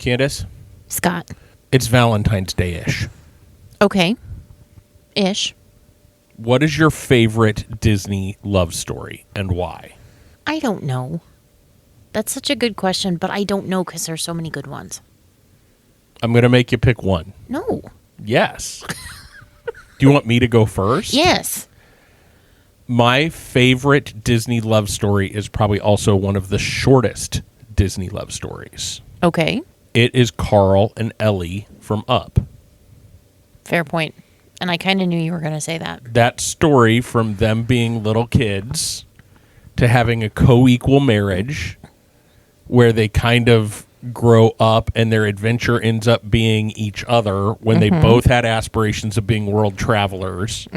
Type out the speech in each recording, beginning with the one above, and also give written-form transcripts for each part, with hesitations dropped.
Candace? Scott. It's Valentine's Day-ish. Okay. Ish. What is your favorite Disney love story and why? I don't know. That's such a good question, but I don't know because there's so many good ones. I'm going to make you pick one. No. Yes. Do you want me to go first? Yes. My favorite Disney love story is probably also one of the shortest Disney love stories. Okay. It is Carl and Ellie from Up. Fair point. And I kind of knew you were going to say that. That story from them being little kids to having a co-equal marriage where they kind of grow up and their adventure ends up being each other when they both had aspirations of being world travelers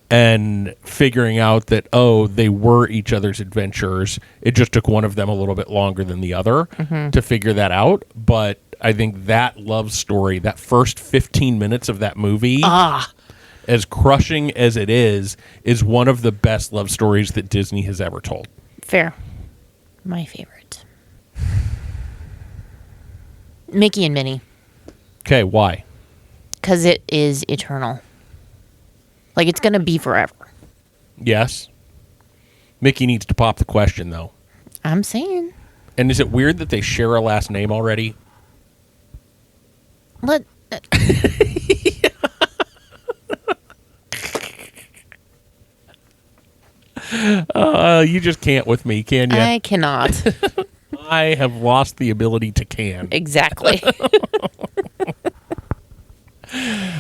and figuring out that, they were each other's adventures. It just took one of them a little bit longer than the other to figure that out. But I think that love story, that first 15 minutes of that movie, as crushing as it is one of the best love stories that Disney has ever told. Fair. My favorite. Mickey and Minnie. Okay, why? Because it is eternal. Like, it's going to be forever. Yes. Mickey needs to pop the question, though. I'm saying. And is it weird that they share a last name already? Let... You just can't with me, can you? I cannot. I have lost the ability to can. Exactly.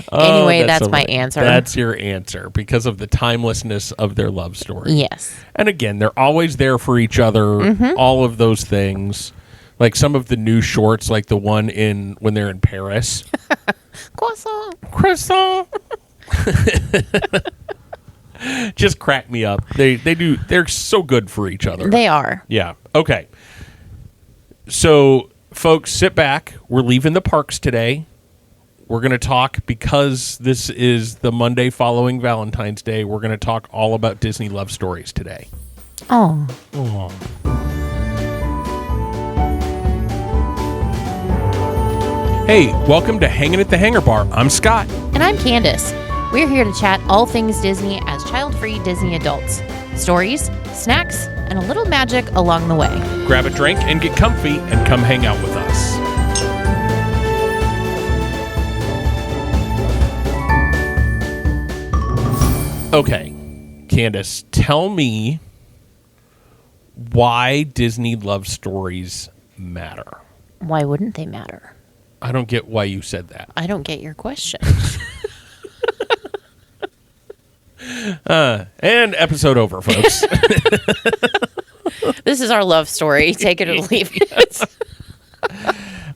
Anyway, that's my answer. That's your answer because of the timelessness of their love story. Yes. And again, they're always there for each other, all of those things. Like some of the new shorts, like the one when they're in Paris. Croissant. Just crack me up. They're so good for each other. They are. Yeah. Okay. So, folks, sit back. We're leaving the parks today. We're going to talk, because this is the Monday following Valentine's Day, we're going to talk all about Disney love stories today. Oh. Hey, welcome to Hanging at the Hangar Bar. I'm Scott. And I'm Candace. We're here to chat all things Disney as child-free Disney adults. Stories, snacks, and a little magic along the way. Grab a drink and get comfy and come hang out with us. Okay, Candace, tell me why Disney love stories matter. Why wouldn't they matter? I don't get why you said that. I don't get your question. And episode over, folks. This is our love story. Take it or leave it.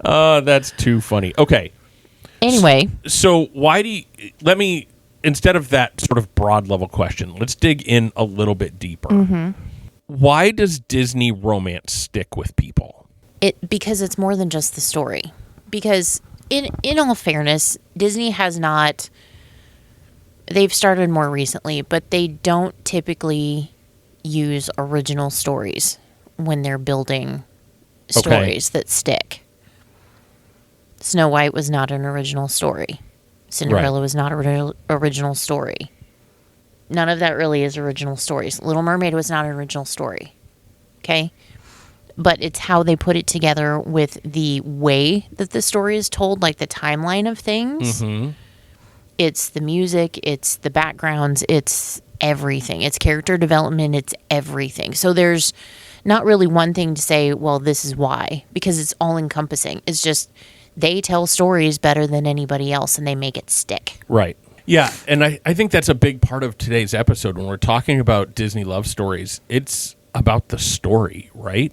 That's too funny. Okay. Anyway. So instead of that sort of broad level question, let's dig in a little bit deeper. Why does Disney romance stick with people? Because it's more than just the story. Because in all fairness, Disney has not... They've started more recently, but they don't typically use original stories when they're building stories that stick. Snow White was not an original story. Cinderella was not an original story. None of that really is original stories. Little Mermaid was not an original story. Okay? But it's how they put it together with the way that the story is told, like the timeline of things. It's the music, it's the backgrounds, it's everything. It's character development, it's everything. So there's not really one thing to say, well, this is why, because it's all encompassing. It's just they tell stories better than anybody else and they make it stick. Right. Yeah, and I think that's a big part of today's episode. When we're talking about Disney love stories, it's about the story, right?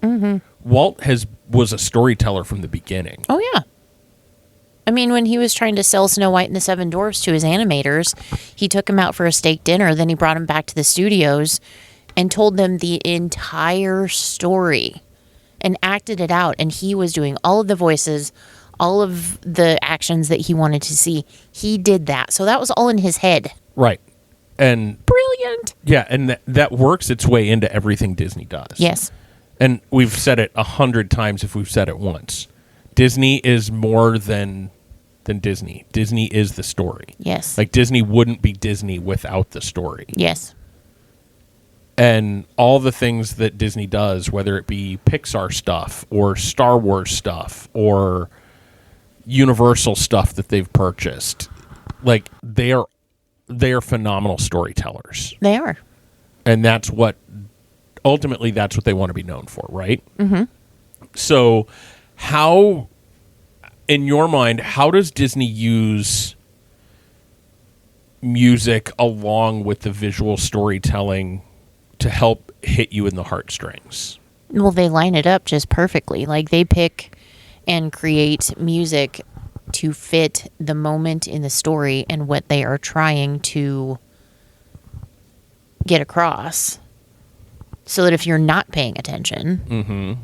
Walt was a storyteller from the beginning. Oh, yeah. I mean, when he was trying to sell Snow White and the Seven Dwarfs to his animators, he took him out for a steak dinner. Then he brought him back to the studios and told them the entire story and acted it out. And he was doing all of the voices, all of the actions that he wanted to see. He did that. So that was all in his head. Right. And brilliant. Yeah, and that works its way into everything Disney does. Yes. And we've said it 100 times if we've said it once. Disney is more than Disney. Disney is the story. Yes. Like Disney wouldn't be Disney without the story. Yes. And all the things that Disney does, whether it be Pixar stuff or Star Wars stuff or Universal stuff that they've purchased, like they are phenomenal storytellers. They are. And that's what ultimately that's what they want to be known for, right? Mm-hmm. So how, in your mind, how does Disney use music along with the visual storytelling to help hit you in the heartstrings? Well, they line it up just perfectly. Like they pick and create music to fit the moment in the story and what they are trying to get across. So that if you're not paying attention,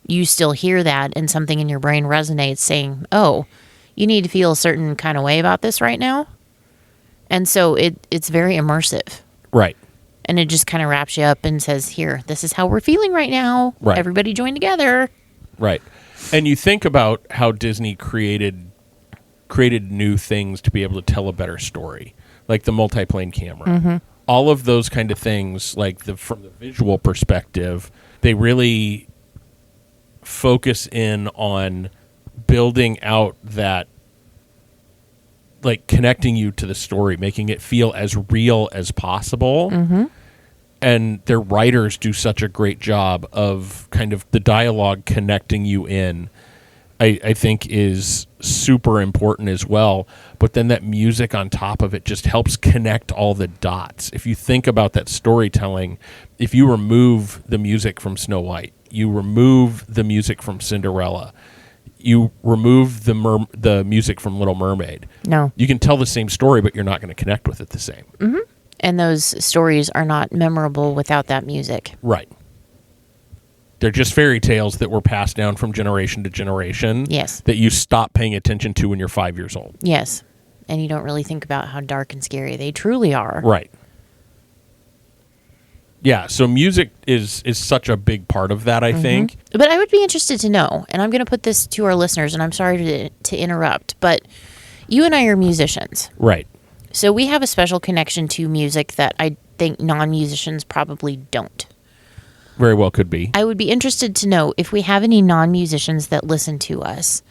you still hear that and something in your brain resonates saying, oh, you need to feel a certain kind of way about this right now. And so it's very immersive. Right. And it just kind of wraps you up and says, here, this is how we're feeling right now. Right. Everybody join together. Right. And you think about how Disney created new things to be able to tell a better story, like the multiplane camera. All of those kind of things, like from the visual perspective, they really focus in on building out that, like connecting you to the story, making it feel as real as possible. And their writers do such a great job of kind of the dialogue connecting you in, I think is super important as well. But then that music on top of it just helps connect all the dots. If you think about that storytelling, if you remove the music from Snow White, you remove the music from Cinderella, you remove the music from Little Mermaid, No. you can tell the same story, but you're not going to connect with it the same. And those stories are not memorable without that music. Right. They're just fairy tales that were passed down from generation to generation. Yes. That you stop paying attention to when you're 5 years old. Yes. And you don't really think about how dark and scary they truly are. Right. Yeah, so music is such a big part of that, I think. But I would be interested to know, and I'm going to put this to our listeners, and I'm sorry to interrupt, but you and I are musicians. Right. So we have a special connection to music that I think non-musicians probably don't. Very well could be. I would be interested to know if we have any non-musicians that listen to us.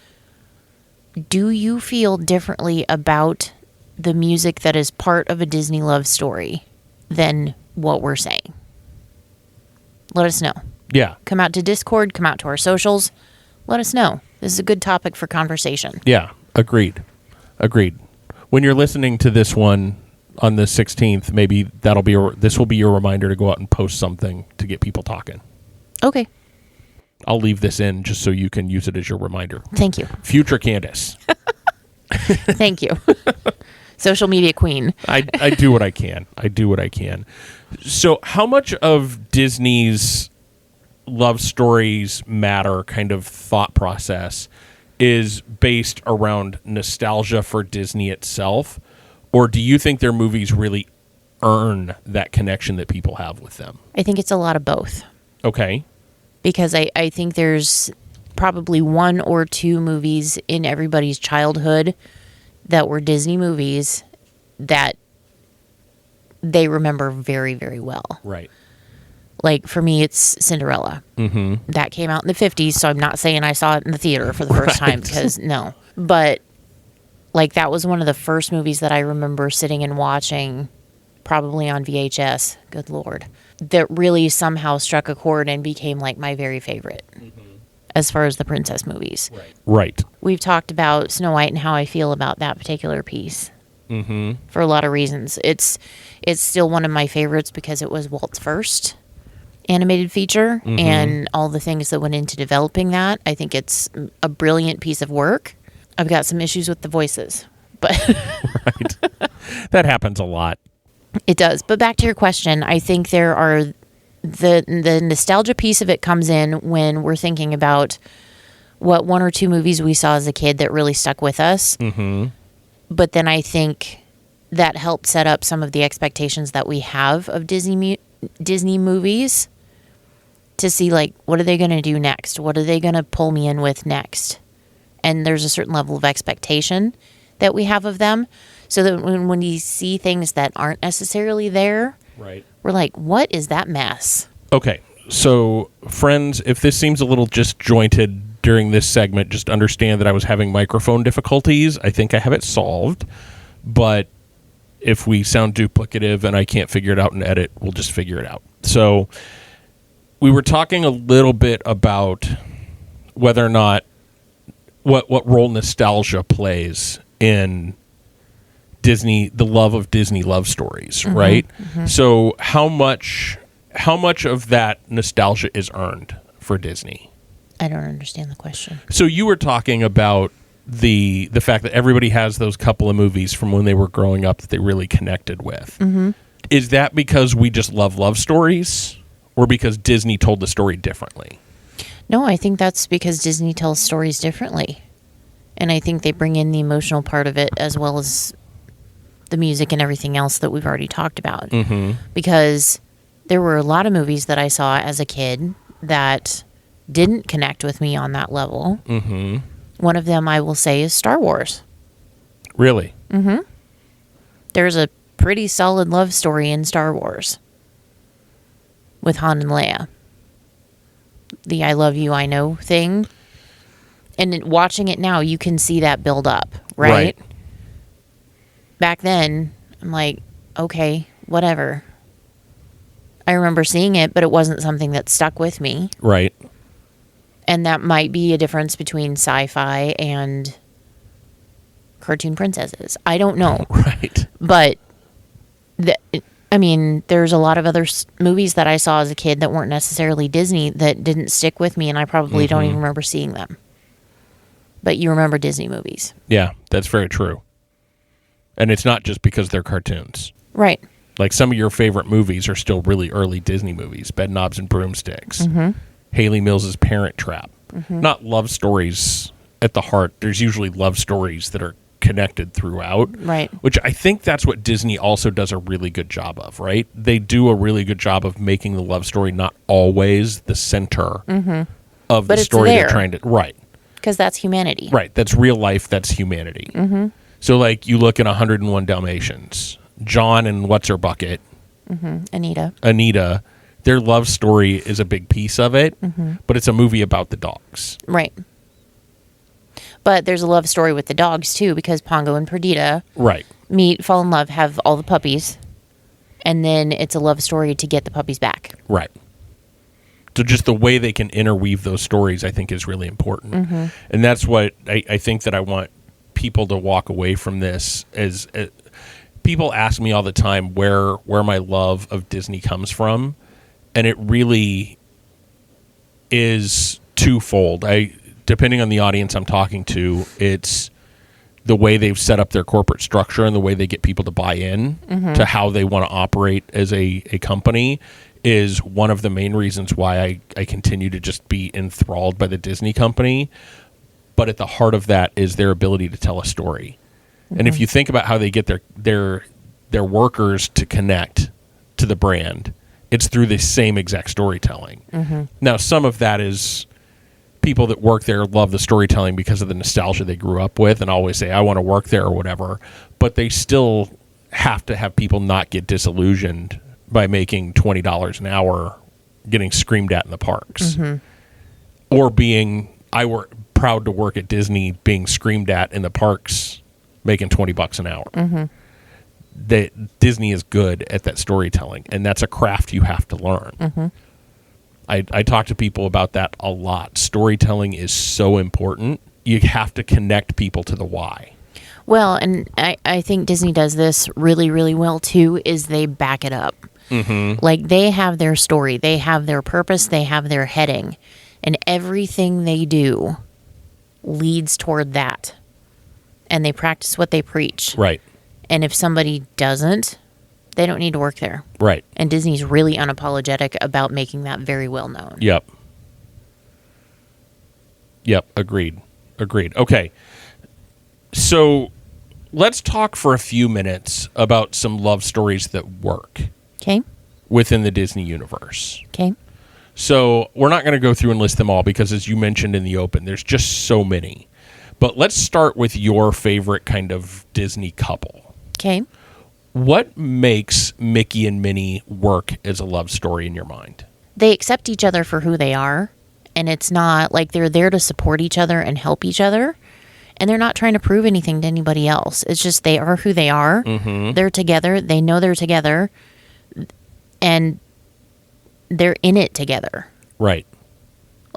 Do you feel differently about the music that is part of a Disney love story than what we're saying? Let us know. Yeah. Come out to Discord, come out to our socials. Let us know. This is a good topic for conversation. Yeah. Agreed. When you're listening to this one on the 16th, maybe this will be your reminder to go out and post something to get people talking. Okay. I'll leave this in just so you can use it as your reminder. Thank you. Future Candace. Thank you. Social media queen. I do what I can. So how much of Disney's love stories matter kind of thought process is based around nostalgia for Disney itself? Or do you think their movies really earn that connection that people have with them? I think it's a lot of both. Okay. Because I think there's probably one or two movies in everybody's childhood that were Disney movies that they remember very, very well. Right. Like, for me, it's Cinderella. Mm-hmm. That came out in the 50s, so I'm not saying I saw it in the theater for the first time, because no. But, like, that was one of the first movies that I remember sitting and watching, probably on VHS, good Lord, that really somehow struck a chord and became, like, my very favorite as far as the princess movies. Right. We've talked about Snow White and how I feel about that particular piece. For a lot of reasons. It's still one of my favorites because it was Walt's first animated feature, and all the things that went into developing that. I think it's a brilliant piece of work. I've got some issues with the voices, but Right. That happens a lot. it does. But back to your question, I think there are the nostalgia piece of it comes in when we're thinking about what one or two movies we saw as a kid that really stuck with us. But then I think that helped set up some of the expectations that we have of Disney movies to see, like, what are they going to do next? What are they going to pull me in with next? and there's a certain level of expectation that we have of them. So that when we see things that aren't necessarily there, Right. we're like, what is that mess? Okay. So, friends, if this seems a little disjointed during this segment, just understand that I was having microphone difficulties. I think I have it solved. But if we sound duplicative and I can't figure it out in edit, we'll just figure it out. So, we were talking a little bit about whether or not what role nostalgia plays in Disney, the love of Disney love stories, right? So how much of that nostalgia is earned for Disney? I don't understand the question. So you were talking about the fact that everybody has those couple of movies from when they were growing up that they really connected with. Is that because we just love stories, or because Disney told the story differently? No, I think that's because Disney tells stories differently. And I think they bring in the emotional part of it as well as the music and everything else that we've already talked about. Because there were a lot of movies that I saw as a kid that didn't connect with me on that level. One of them, I will say, is Star Wars. Really? There's a pretty solid love story in Star Wars with Han and Leia. The I love you, I know thing. And watching it now, you can see that build up, right? Back then, I'm like, okay, whatever. I remember seeing it, but it wasn't something that stuck with me. Right. And that might be a difference between sci-fi and cartoon princesses. I don't know. Right. But, there's a lot of other movies that I saw as a kid that weren't necessarily Disney that didn't stick with me, and I probably don't even remember seeing them. But you remember Disney movies. Yeah, that's very true. And it's not just because they're cartoons. Right. Like, some of your favorite movies are still really early Disney movies. Bedknobs and Broomsticks. Haley Mills's Parent Trap. Not love stories at the heart. There's usually love stories that are connected throughout. Right. Which I think that's what Disney also does a really good job of, right? They do a really good job of making the love story not always the center of But the it's story they're there. trying to... Right. Because that's humanity. Right. That's real life. That's humanity. So, like, you look at 101 Dalmatians. John and What's-Her-Bucket, Anita, their love story is a big piece of it, but it's a movie about the dogs. Right. But there's a love story with the dogs, too, because Pongo and Perdita Right. meet, fall in love, have all the puppies, and then it's a love story to get the puppies back. Right. So just the way they can interweave those stories, I think, is really important. And that's what I think that I want people to walk away from this as... people ask me all the time where my love of Disney comes from, and it really is twofold. Depending on the audience I'm talking to, it's the way they've set up their corporate structure and the way they get people to buy in to how they want to operate as a company is one of the main reasons why I continue to just be enthralled by the Disney company. But at the heart of that is their ability to tell a story. And if you think about how they get their workers to connect to the brand, it's through the same exact storytelling. Now, some of that is people that work there love the storytelling because of the nostalgia they grew up with and always say, I want to work there or whatever. But they still have to have people not get disillusioned by making $20 an hour getting screamed at in the parks. Or being, proud to work at Disney, being screamed at in the parks making $20 an hour. That Disney is good at that storytelling, and that's a craft you have to learn. I talk to people about that a lot. Storytelling is so important. You have to connect people to the why. Well, and I think Disney does this really, really well, too, is they back it up. Like, they have their story. They have their purpose. They have their heading. And everything they do leads toward that. And they practice what they preach. Right. And if somebody doesn't, they don't need to work there. Right. And Disney's really unapologetic about making that very well known. Yep. Agreed. Okay. So let's talk for a few minutes about some love stories that work Okay. within the Disney universe. Okay. So we're not going to go through and list them all because, as you mentioned in the open, there's just so many. But let's start with your favorite kind of Disney couple. Okay. What makes Mickey and Minnie work as a love story in your mind? They accept each other for who they are, and it's not like they're there to support each other and help each other, and they're not trying to prove anything to anybody else. It's just they are who they are. Mm-hmm. They're together. They know they're together, and they're in it together. Right.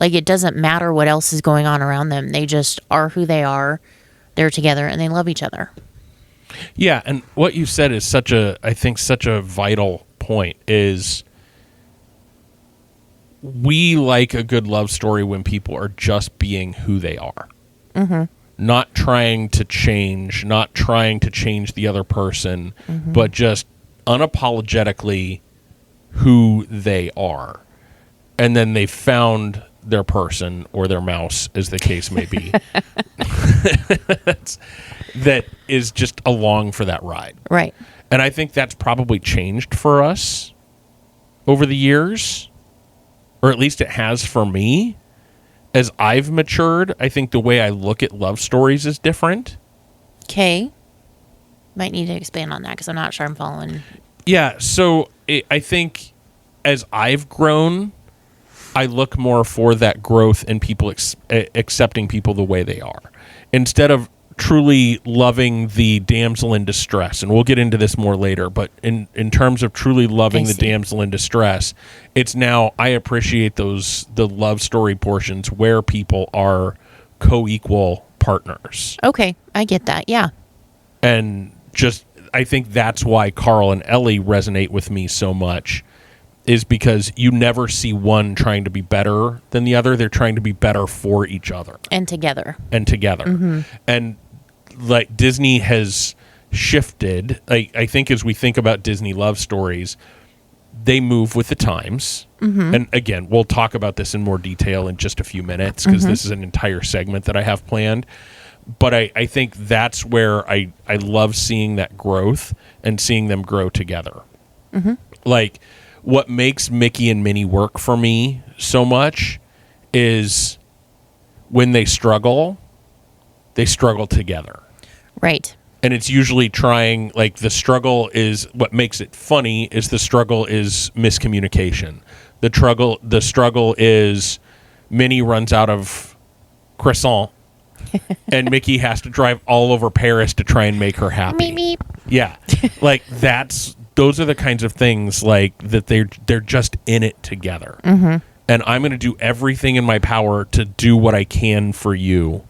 Like, it doesn't matter what else is going on around them. They just are who they are. They're together, and they love each other. Yeah, and what you said is such a vital point is we like a good love story when people are just being who they are. Mm-hmm. Not trying to change the other person, but just unapologetically who they are. And then they found their person or their mouse, as the case may be, that is just along for that ride. Right. And I think that's probably changed for us over the years, or at least it has for me. As I've matured, I think the way I look at love stories is different. Okay. Might need to expand on that because I'm not sure I'm following. Yeah, so I think as I've grown, I look more for that growth in people accepting people the way they are. Instead of truly loving the damsel in distress, and we'll get into this more later, but in terms of truly loving the damsel in distress, it's now I appreciate the love story portions where people are co-equal partners. Okay, I get that. Yeah. And just I think that's why Carl and Ellie resonate with me so much, is because you never see one trying to be better than the other. They're trying to be better for each other. And together. Mm-hmm. And like Disney has shifted. I think as we think about Disney love stories, they move with the times. Mm-hmm. And again, we'll talk about this in more detail in just a few minutes because this is an entire segment that I have planned. But I think that's where I love seeing that growth and seeing them grow together. Mm-hmm. Like, what makes Mickey and Minnie work for me so much is when they struggle together. Right. And it's usually trying, like, the struggle is what makes it funny is the struggle is miscommunication. The struggle is Minnie runs out of croissant and Mickey has to drive all over Paris to try and make her happy. Meep, meep. Yeah. Like, those are the kinds of things like that they're just in it together. Mm-hmm. And I'm going to do everything in my power to do what I can for you.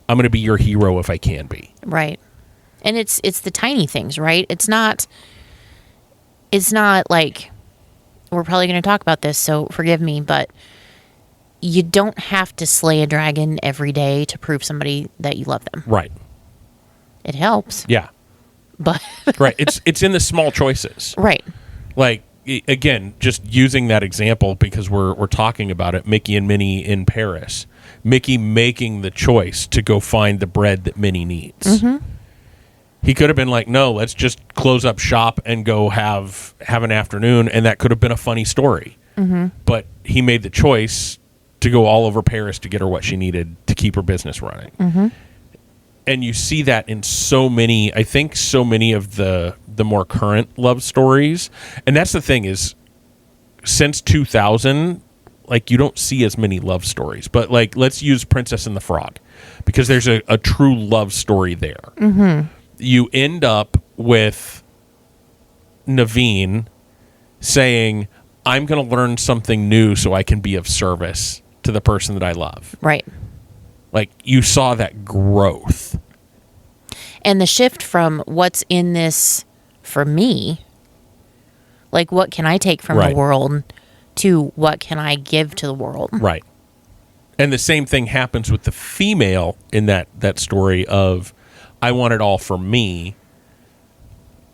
I'm going to be your hero if I can be. Right. And it's the tiny things, right? It's not like, we're probably going to talk about this, so forgive me, but you don't have to slay a dragon every day to prove somebody that you love them. Right. It helps. Yeah. But right. It's in the small choices. Right. Like, again, just using that example because we're talking about it, Mickey and Minnie in Paris. Mickey making the choice to go find the bread that Minnie needs. Mm-hmm. He could have been like, no, let's just close up shop and go have an afternoon, and that could have been a funny story. Mm-hmm. But he made the choice to go all over Paris to get her what she needed to keep her business running. Mm-hmm. And you see that in so many of the more current love stories. And that's the thing is, since 2000, like, you don't see as many love stories. But, like, let's use Princess and the Frog, because there's a true love story there. Mm-hmm. You end up with Naveen saying, I'm going to learn something new so I can be of service to the person that I love. Right. Like, you saw that growth. And the shift from what's in this for me, like, what can I take from the world, to what can I give to the world. Right. And the same thing happens with the female in that story of, I want it all for me,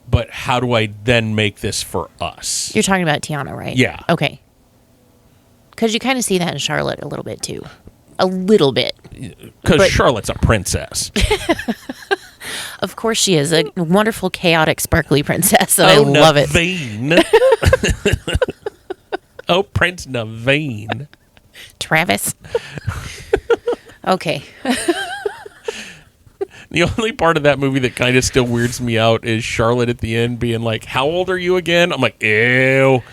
but how do I then make this for us? You're talking about Tiana, right? Yeah. Okay. Because you kind of see that in Charlotte a little bit, too. A little bit. Because Charlotte's a princess. Of course she is. A wonderful, chaotic, sparkly princess. And I love it. Naveen. Oh, Prince Naveen. Travis. Okay. The only part of that movie that kind of still weirds me out is Charlotte at the end being like, "How old are you again?" I'm like, "Ew."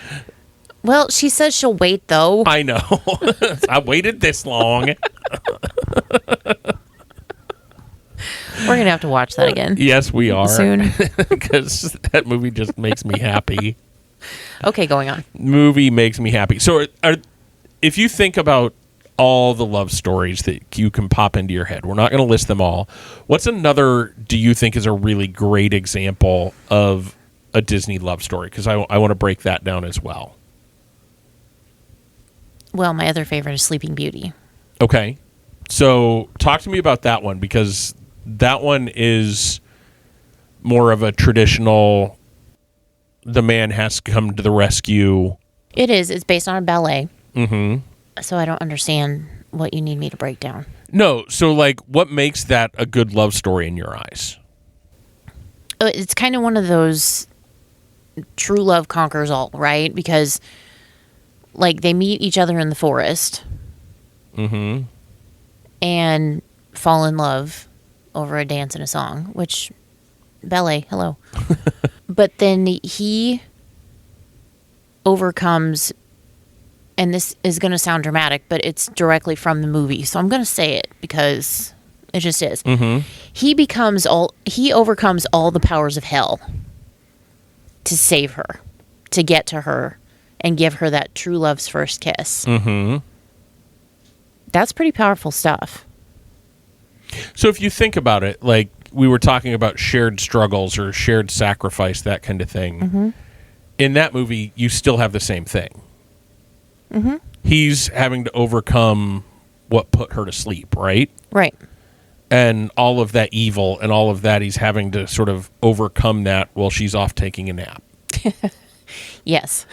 Well, she says she'll wait, though. I know. I waited this long. We're going to have to watch that again. Yes, we are. Soon. Because that movie just makes me happy. Okay, going on. Movie makes me happy. So if you think about all the love stories that you can pop into your head, we're not going to list them all. What's another do you think is a really great example of a Disney love story? Because I want to break that down as well. Well, my other favorite is Sleeping Beauty. Okay. So talk to me about that one, because that one is more of a traditional, the man has come to the rescue. It is. It's based on a ballet. Mm-hmm. So I don't understand what you need me to break down. No. So, like, what makes that a good love story in your eyes? It's kind of one of those true love conquers all, right? Because, like, they meet each other in the forest. Mm-hmm. And fall in love over a dance and a song, which, ballet, hello. But then he overcomes, and this is going to sound dramatic, but it's directly from the movie, so I'm going to say it because it just is. Mm-hmm. He overcomes all the powers of hell to save her, to get to her, and give her that true love's first kiss. Mm-hmm. That's pretty powerful stuff. So if you think about it, like we were talking about shared struggles or shared sacrifice, that kind of thing. Mm-hmm. In that movie, you still have the same thing. Mm-hmm. He's having to overcome what put her to sleep, right? Right. And all of that evil and all of that, he's having to sort of overcome that while she's off taking a nap. Yes.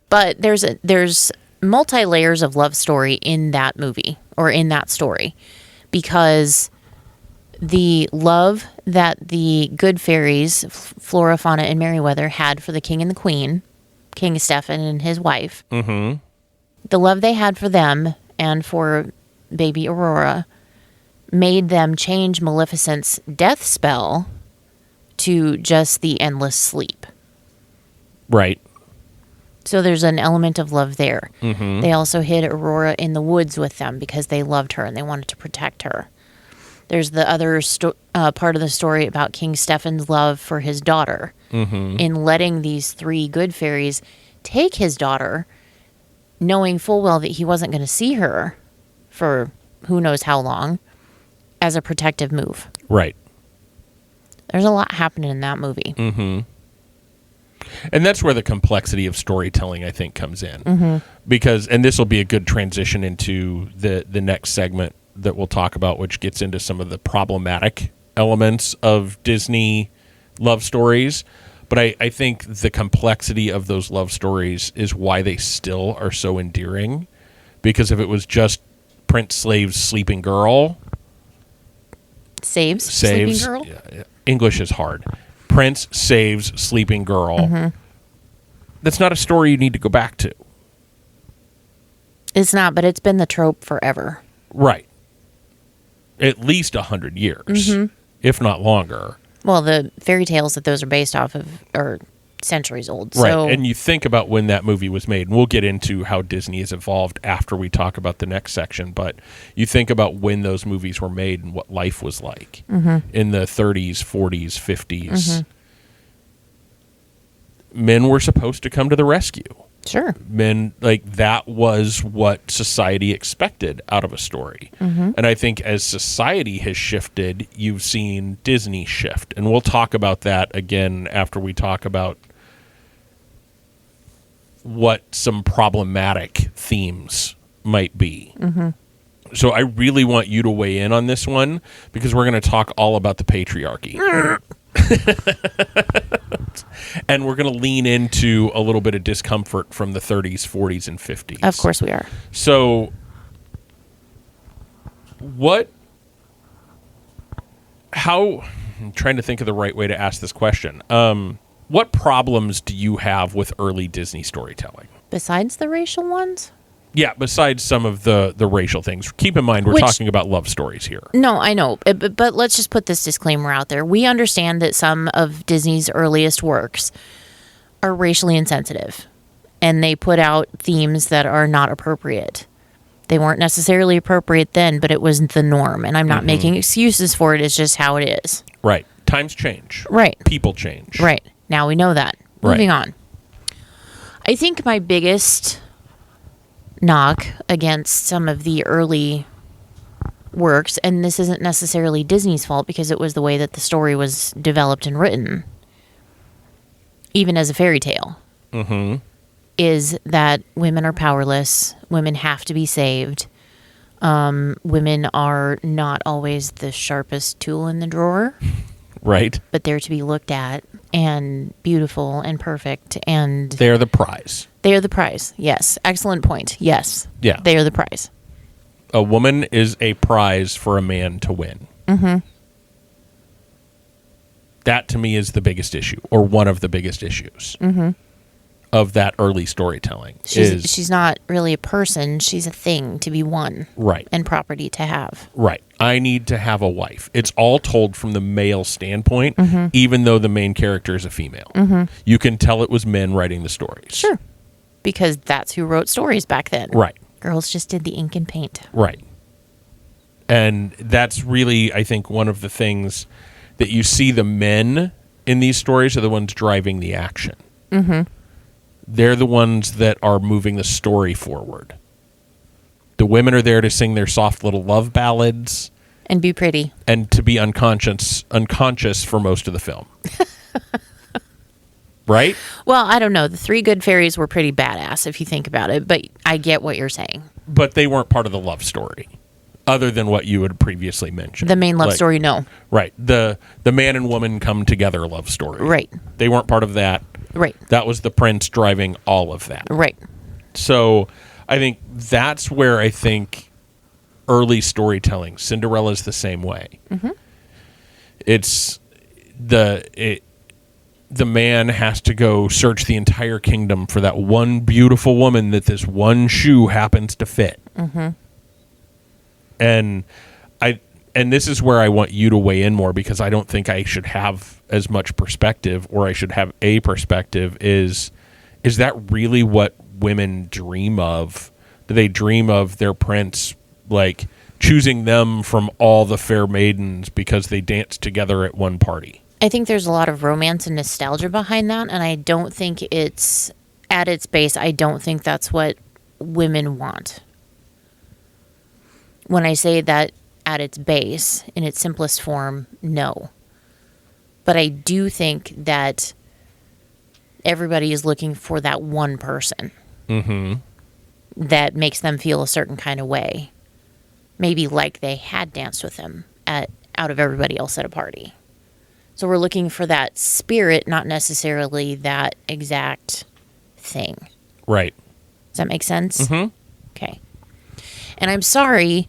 But there's multi-layers of love story in that movie, or in that story, because the love that the good fairies, Flora, Fauna, and Merryweather, had for the king and the queen, King Stefan and his wife, Mm-hmm. the love they had for them and for baby Aurora made them change Maleficent's death spell to just the endless sleep. Right. So there's an element of love there. Mm-hmm. They also hid Aurora in the woods with them because they loved her and they wanted to protect her. There's the other part of the story about King Stefan's love for his daughter, Mm-hmm. in letting these three good fairies take his daughter, knowing full well that he wasn't going to see her for who knows how long, as a protective move. Right. There's a lot happening in that movie. Mm-hmm. And that's where the complexity of storytelling, I think, comes in. Mm-hmm. Because, and this will be a good transition into the next segment that we'll talk about, which gets into some of the problematic elements of Disney love stories. But I think the complexity of those love stories is why they still are so endearing. Because if it was just Prince Slave's Sleeping Girl... Saves Sleeping Girl? Yeah, English is hard. Prince saves Sleeping Girl. Mm-hmm. That's not a story you need to go back to. It's not, but it's been the trope forever. Right. At least 100 years, Mm-hmm. if not longer. Well, the fairy tales that those are based off of are centuries old. Right. So, And you think about when that movie was made, and we'll get into how Disney has evolved after we talk about the next section, but you think about when those movies were made and what life was like in the 30s, 40s, 50s. Men were supposed to come to the rescue. sure. Men, like, that was what society expected out of a story. And I think as society has shifted, you've seen Disney shift. And we'll talk about that again after we talk about what some problematic themes might be. So I really want you to weigh in on this one, because we're going to talk all about the patriarchy. And we're going to lean into a little bit of discomfort from the 30s, 40s, and 50s. Of course we are. So, I'm trying to think of the right way to ask this question. What problems do you have with early Disney storytelling? Besides the racial ones? Yeah, besides some of the racial things. Keep in mind, we're Which- talking about love stories here. No, I know, but let's just put this disclaimer out there. We understand that some of Disney's earliest works are racially insensitive, and they put out themes that are not appropriate. They weren't necessarily appropriate then, but it was the norm, and I'm not making excuses for it. It's just how it is. Right. Times change. Right. People change. Right. Now we know that. Right. Moving on. I think my biggest knock against some of the early works, and this isn't necessarily Disney's fault because it was the way that the story was developed and written, even as a fairy tale, is that women are powerless, women have to be saved, women are not always the sharpest tool in the drawer, Right. but they're to be looked at and beautiful and perfect, and They're the prize. they are the prize. Yes. Excellent point. Yes. Yeah. They are the prize. A woman is a prize for a man to win. Mm-hmm. That to me is the biggest issue, or one of the biggest issues of that early storytelling. She's not really a person. She's a thing to be won. Right. And property to have. Right. I need to have a wife. It's all told from the male standpoint, even though the main character is a female. You can tell it was men writing the stories. Sure. Because that's who wrote stories back then. Right. Girls just did the ink and paint. Right. And that's really, I think, one of the things that you see the men in these stories are the ones driving the action. They're the ones that are moving the story forward. The women are there to sing their soft little love ballads And be pretty. and to be unconscious for most of the film. Right? Well, I don't know. The three good fairies were pretty badass if you think about it, but I get what you're saying. But they weren't part of the love story, other than what you had previously mentioned. The main love Like- story, no. Right. The man and woman come together love story. Right. They weren't part of that. Right. That was the prince driving all of that. Right. So I think that's where I think early storytelling, Cinderella's the same way. It's the man has to go search the entire kingdom for that one beautiful woman that this one shoe happens to fit. And this is where I want you to weigh in more, because I don't think I should have as much perspective, or I should have a perspective. Is that really what women dream of? Do they dream of their prince, like, choosing them from all the fair maidens because they danced together at one party? I think there's a lot of romance and nostalgia behind that, and I don't think it's, at its base, I don't think that's what women want. When I say that at its base, in its simplest form, no. But I do think that everybody is looking for that one person that makes them feel a certain kind of way. Maybe like they had danced with them out of everybody else at a party. So we're looking for that spirit, not necessarily that exact thing. Right. Does that make sense? Okay. And I'm sorry,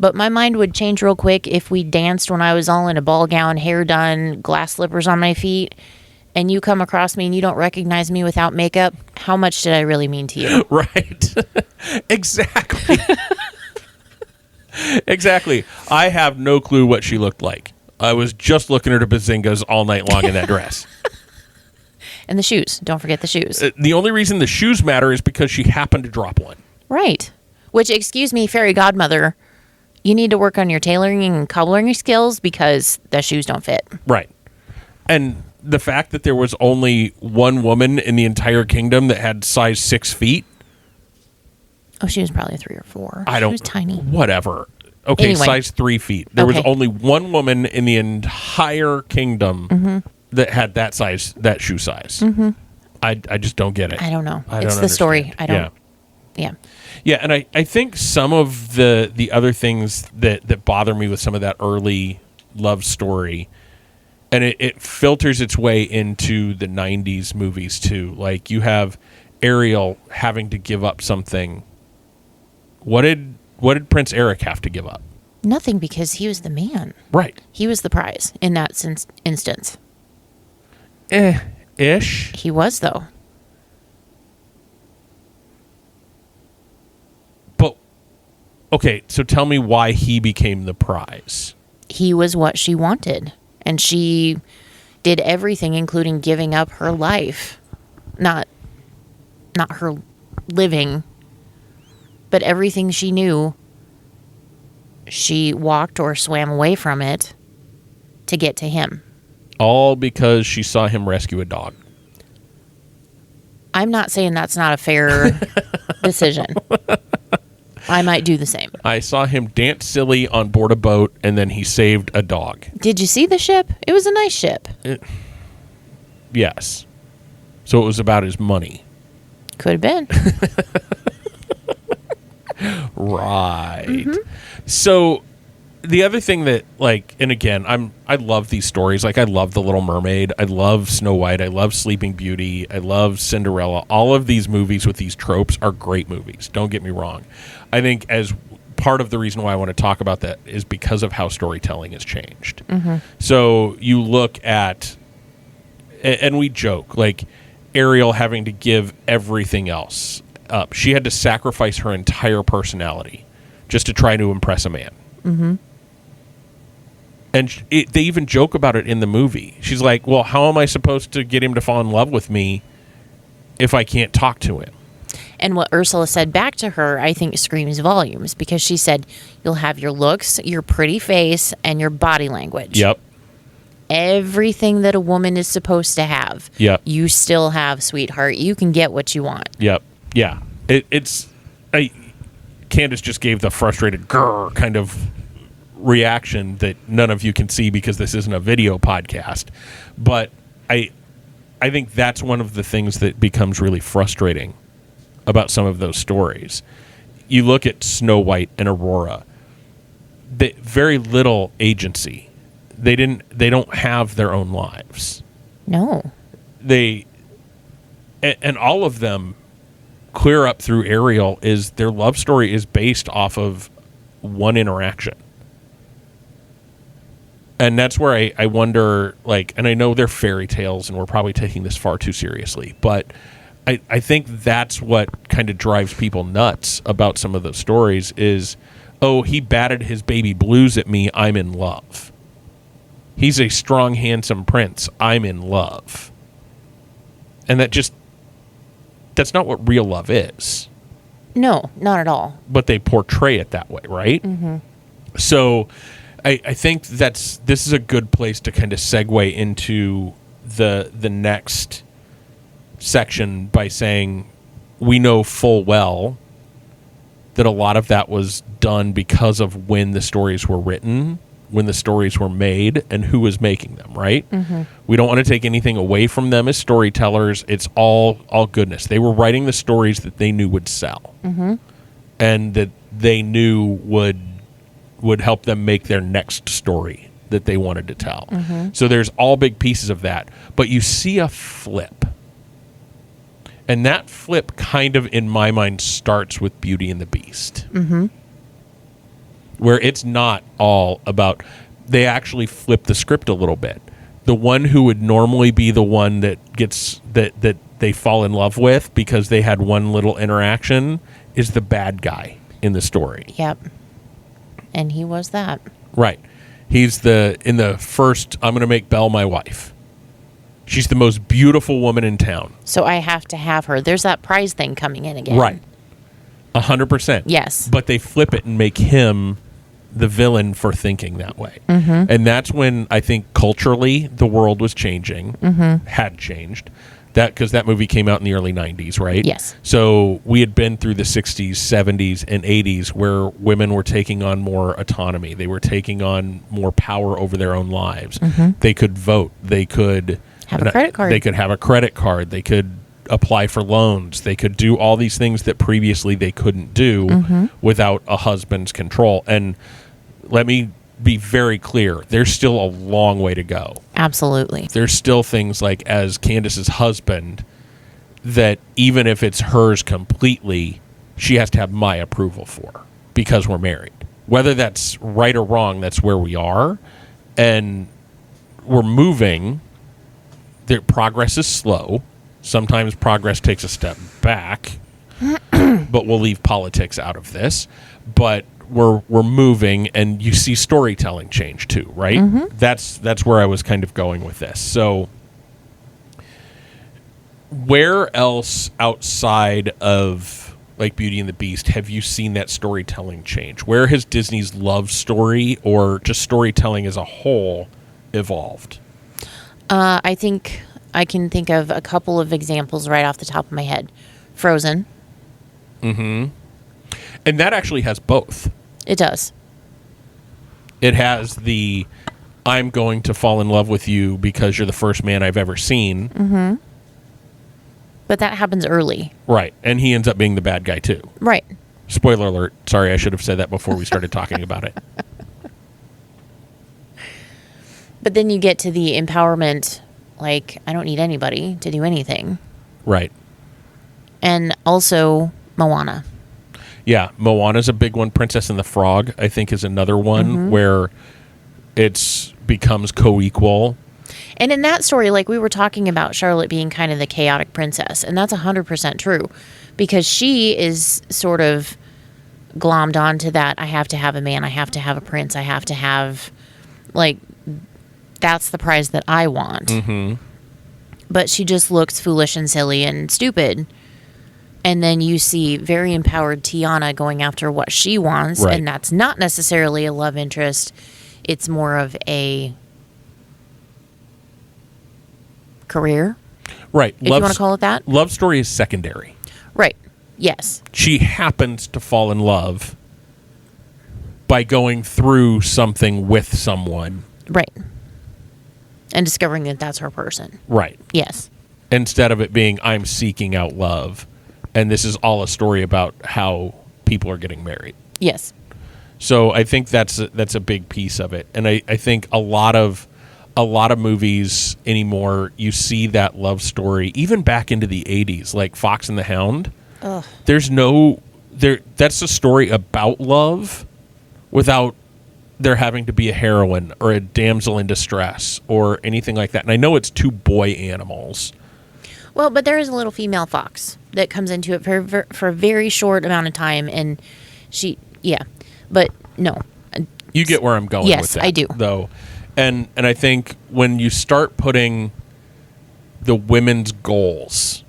but my mind would change real quick if we danced when I was all in a ball gown, hair done, glass slippers on my feet, and you come across me and you don't recognize me without makeup. How much did I really mean to you? Right. Exactly. Exactly. I have no clue what she looked like. I was just looking at her bazingas all night long in that dress. And the shoes. Don't forget the shoes. The only reason the shoes matter is because she happened to drop one. Right. Which, excuse me, fairy godmother, you need to work on your tailoring and cobbling skills because the shoes don't fit. Right. And the fact that there was only one woman in the entire kingdom that had size 6 feet. Oh, she was probably 3 or 4. I don't. She was tiny. Whatever. Okay, Anyway. size 3 feet. There was Okay. only one woman in the entire kingdom that had that size, that shoe size. I just don't get it. I don't know. I It's don't the story. understand. I don't. Yeah. Yeah, and I think some of the other things that bother me with some of that early love story, and it filters its way into the 90s movies too. Like, you have Ariel having to give up something. What did Prince Eric have to give up? Nothing, because he was the man. Right. He was the prize in that instance. Ish. He was, though. Okay, so tell me why he became the prize. He was what she wanted, and she did everything, including giving up her life. Not her living, but everything she knew. She walked or swam away from it to get to him. All because she saw him rescue a dog. I'm not saying that's not a fair decision. I might do the same. I saw him dance silly on board a boat, and then he saved a dog. Did you see the ship? It was a nice ship. Yes. So it was about his money. Could have been. Right. Mm-hmm. So the other thing that, like, and again, I love these stories. Like, I love The Little Mermaid. I love Snow White. I love Sleeping Beauty. I love Cinderella. All of these movies with these tropes are great movies. Don't get me wrong. I think as part of the reason why I want to talk about that is because of how storytelling has changed. Mm-hmm. So you look at, and we joke, like Ariel having to give everything else up. She had to sacrifice her entire personality just to try to impress a man. Mm-hmm. And they even joke about it in the movie. She's like, well, how am I supposed to get him to fall in love with me if I can't talk to him? And what Ursula said back to her, I think, screams volumes, because she said, you'll have your looks, your pretty face, and your body language. Yep. Everything that a woman is supposed to have. Yep. You still have, sweetheart. You can get what you want. Yep. Yeah. Candace just gave the frustrated grr kind of reaction that none of you can see because this isn't a video podcast. But I think that's one of the things that becomes really frustrating about some of those stories. You look at Snow White and Aurora, very little agency. They don't have their own lives. No. And all of them clear up through Ariel is their love story is based off of one interaction. And that's where I wonder, like, and I know they're fairy tales and we're probably taking this far too seriously, but I think that's what kind of drives people nuts about some of those stories is, oh, he batted his baby blues at me, I'm in love. He's a strong, handsome prince, I'm in love. And that's not what real love is. No, not at all. But they portray it that way, right? Mm-hmm. So I think this is a good place to kind of segue into the next section by saying we know full well that a lot of that was done because of when the stories were written, when the stories were made, and who was making them, right? Mm-hmm. We don't want to take anything away from them as storytellers. It's all goodness. They were writing the stories that they knew would sell, Mm-hmm. and that they knew would help them make their next story that they wanted to tell. Mm-hmm. So there's all big pieces of that. But you see a flip. And that flip kind of, in my mind, starts with Beauty and the Beast. Mm-hmm. Where it's not all about... They actually flip the script a little bit. The one who would normally be the one that gets... that they fall in love with because they had one little interaction is the bad guy in the story. Yep. And he was that. Right. He's in the first, I'm going to make Belle my wife. She's the most beautiful woman in town. So I have to have her. There's that prize thing coming in again. Right. 100%. Yes. But they flip it and make him the villain for thinking that way. Mm-hmm. And that's when I think culturally the world was changing, Mm-hmm. had changed. Because that movie came out in the early 90s, right? Yes. So we had been through the 60s, 70s, and 80s where women were taking on more autonomy. They were taking on more power over their own lives. Mm-hmm. They could vote. They could Have a credit card. They could have a credit card. They could apply for loans. They could do all these things that previously they couldn't do Mm-hmm. without a husband's control. And let me be very clear. There's still a long way to go. Absolutely. There's still things like, as Candace's husband, that even if it's hers completely, she has to have my approval for because we're married. Whether that's right or wrong, that's where we are. And we're moving. Progress is slow. Sometimes progress takes a step back, but we'll leave politics out of this. But we're moving, and you see storytelling change too, right? That's where I was kind of going with this. So where else outside of like Beauty and the Beast have you seen that storytelling change? Where has Disney's love story or just storytelling as a whole evolved? I think I can think of a couple of examples right off the top of my head. Frozen. And that actually has both. It does. It has the I'm going to fall in love with you because you're the first man I've ever seen. But that happens early. Right. And he ends up being the bad guy too. Right. Spoiler alert. Sorry, I should have said that before we started talking about it. But then you get to the empowerment, like, I don't need anybody to do anything. Right. And also Moana. Yeah, Moana's a big one. Princess and the Frog, I think, is another one where it's becomes co-equal. And in that story, like we were talking about Charlotte being kind of the chaotic princess, and that's 100% true because she is sort of glommed onto that. I have to have a man. I have to have a prince. I have to have, like, that's the prize that I want. But she just looks foolish and silly and stupid. And then you see very empowered Tiana going after what she wants, Right. and that's not necessarily a love interest. It's more of a career, Right. if you want to call it that. Love story is secondary. Right. Yes. She happens to fall in love by going through something with someone. Right. And discovering that that's her person. Right. Yes. Instead of it being I'm seeking out love, and this is all a story about how people are getting married. Yes. So I think that's a big piece of it, and I think a lot of movies anymore, you see that love story even back into the 80s, like Fox and the Hound. Ugh. That's a story about love without there having to be a heroine or a damsel in distress or anything like that. And I know it's two boy animals. Well, but there is a little female fox that comes into it for a very short amount of time, and but no. You get where I'm going Yes, with that. I do. Though. And I think when you start putting the women's goals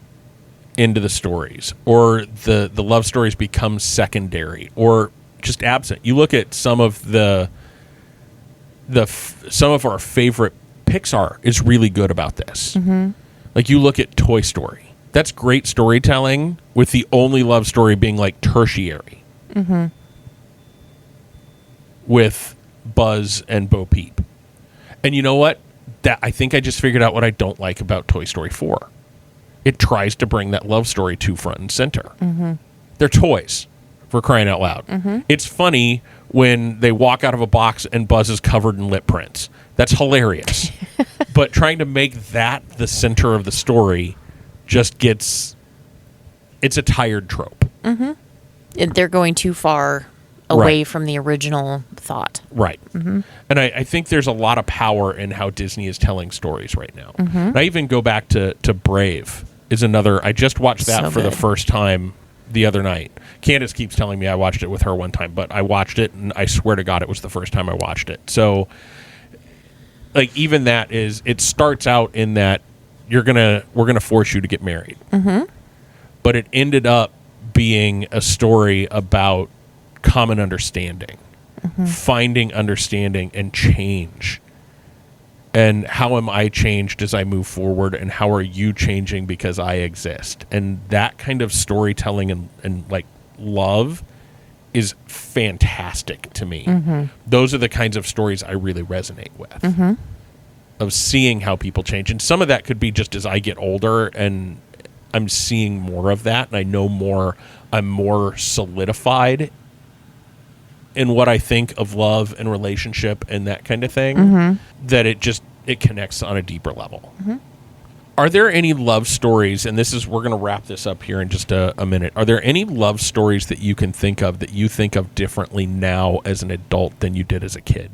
into the stories, or the love stories become secondary or just absent. You look at some of some of our favorite Pixar is really good about this. Like you look at Toy Story. That's great storytelling with the only love story being like tertiary. With Buzz and Bo Peep. And you know what? I think I just figured out what I don't like about Toy Story 4. It tries to bring that love story to front and center. They're toys, for crying out loud. It's funny when they walk out of a box and Buzz is covered in lip prints. That's hilarious. But trying to make that the center of the story just it's a tired trope. They're going too far away Right. from the original thought. Right. And I think there's a lot of power in how Disney is telling stories right now. And I even go back to Brave is another. I just watched that So for the good. first time the other night. Candace keeps telling me I watched it with her one time, but I watched it and I swear to God it was the first time I watched it. So like even that is, it starts out in that we're gonna force you to get married. But it ended up being a story about common understanding, finding understanding and change. And how am I changed as I move forward, and how are you changing because I exist? And that kind of storytelling and like love is fantastic to me. Those are the kinds of stories I really resonate with. Of seeing how people change. And some of that could be just as I get older and I'm seeing more of that, and I know more, I'm more solidified in what I think of love and relationship and that kind of thing, that it connects on a deeper level. Are there any love stories, and we're going to wrap this up here in just a minute. Are there any love stories that you can think of that you think of differently now as an adult than you did as a kid?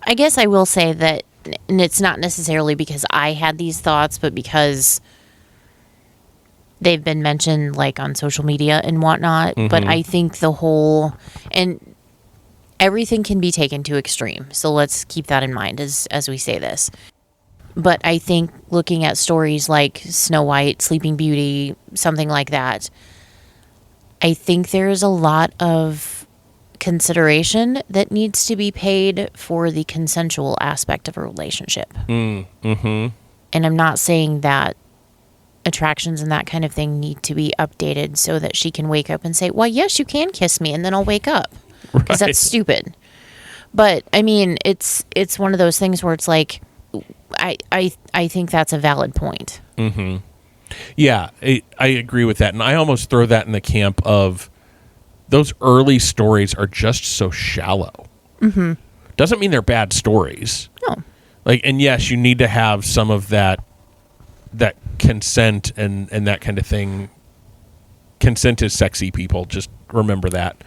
I guess I will say that, and it's not necessarily because I had these thoughts, but because they've been mentioned like on social media and whatnot. But I think the whole, and everything can be taken to extreme. So let's keep that in mind as we say this. But I think looking at stories like Snow White, Sleeping Beauty, something like that, I think there's a lot of consideration that needs to be paid for the consensual aspect of a relationship. Mm-hmm. And I'm not saying that attractions and that kind of thing need to be updated so that she can wake up and say, well, yes, you can kiss me, and then I'll wake up. Because that's stupid. But, I mean, it's one of those things where it's like, I think that's a valid point. Mm-hmm. Yeah, I agree with that. And I almost throw that in the camp of those early stories are just so shallow. Mm-hmm. Doesn't mean they're bad stories. No. Like, and yes, you need to have some of that consent and that kind of thing. Consent is sexy, people. Just remember that.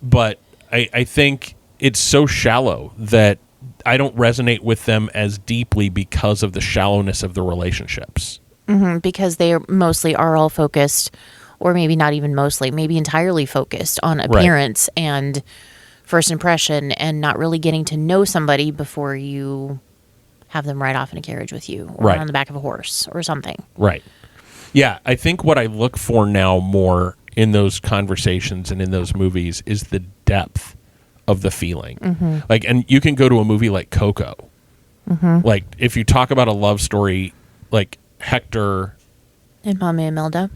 But I think it's so shallow that I don't resonate with them as deeply because of the shallowness of the relationships. Mm-hmm, because they mostly are all focused, or maybe not even mostly, maybe entirely focused on appearance and first impression, and not really getting to know somebody before you have them ride off in a carriage with you, or on the back of a horse or something. Right. Yeah, I think what I look for now more in those conversations and in those movies is the depth of the feeling. Mm-hmm. Like, and you can go to a movie like Coco. Mm-hmm. Like, if you talk about a love story, like Hector and Mama Imelda,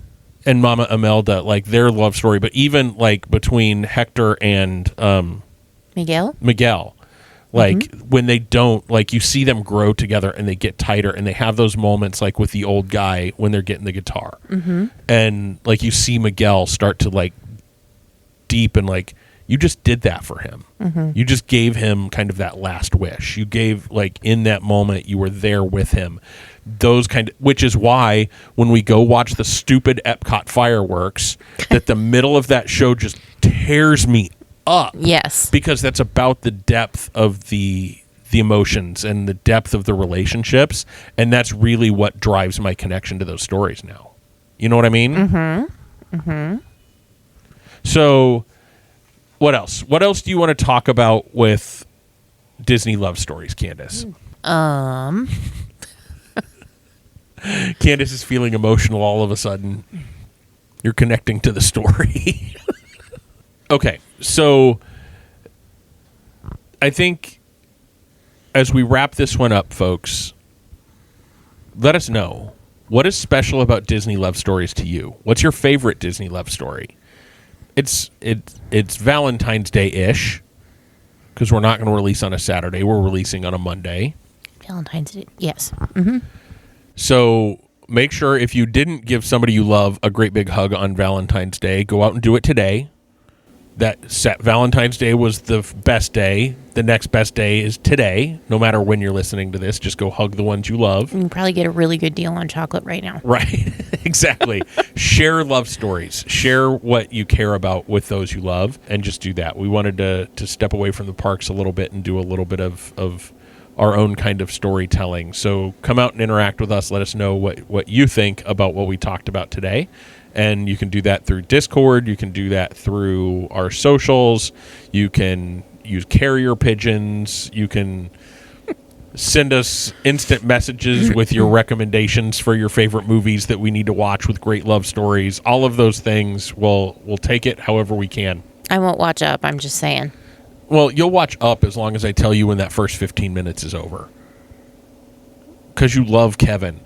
like their love story, but even like between Hector and Miguel, like when they don't, like you see them grow together and they get tighter, and they have those moments like with the old guy when they're getting the guitar, and like you see Miguel start to like deepen, like you just did that for him. You just gave him kind of that last wish. You gave, like, in that moment, you were there with him. Those kind of, which is why when we go watch the stupid Epcot fireworks, that the middle of that show just tears me up. Yes. Because that's about the depth of the emotions and the depth of the relationships. And that's really what drives my connection to those stories now. You know what I mean? Mm-hmm. Mm-hmm. So what else? What else do you want to talk about with Disney love stories, Candace? Candace is feeling emotional all of a sudden. You're connecting to the story. Okay, so I think as we wrap this one up, folks, let us know, what is special about Disney love stories to you? What's your favorite Disney love story? It's Valentine's Day-ish, because we're not going to release on a Saturday. We're releasing on a Monday. Valentine's Day, yes. Mm-hmm. So make sure, if you didn't give somebody you love a great big hug on Valentine's Day, go out and do it today. Valentine's Day was the best day. The next best day is today. No matter when you're listening to this, just go hug the ones you love. You can probably get a really good deal on chocolate right now. Right. Exactly. Share love stories. Share what you care about with those you love, and just do that. We wanted to step away from the parks a little bit and do a little bit of our own kind of storytelling. So come out and interact with us. Let us know what you think about what we talked about today. And you can do that through Discord. You can do that through our socials. You can use carrier pigeons. You can send us instant messages with your recommendations for your favorite movies that we need to watch with great love stories. All of those things, we'll take it however we can. I won't watch Up. I'm just saying. Well, you'll watch Up as long as I tell you when that first 15 minutes is over. Because you love Kevin.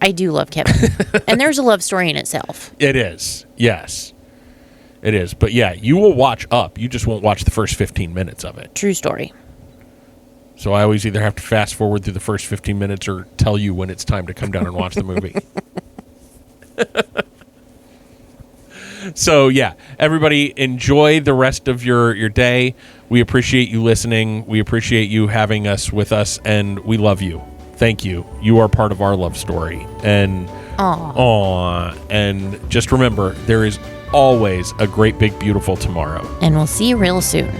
I do love Kevin. And there's a love story in itself. It is. Yes. It is. But yeah, you will watch Up. You just won't watch the first 15 minutes of it. True story. So I always either have to fast forward through the first 15 minutes or tell you when it's time to come down and watch the movie. So yeah, everybody enjoy the rest of your day. We appreciate you listening. We appreciate you having us with us, and we love you. Thank you. You are part of our love story. And and just remember, there is always a great, big, beautiful tomorrow. And we'll see you real soon.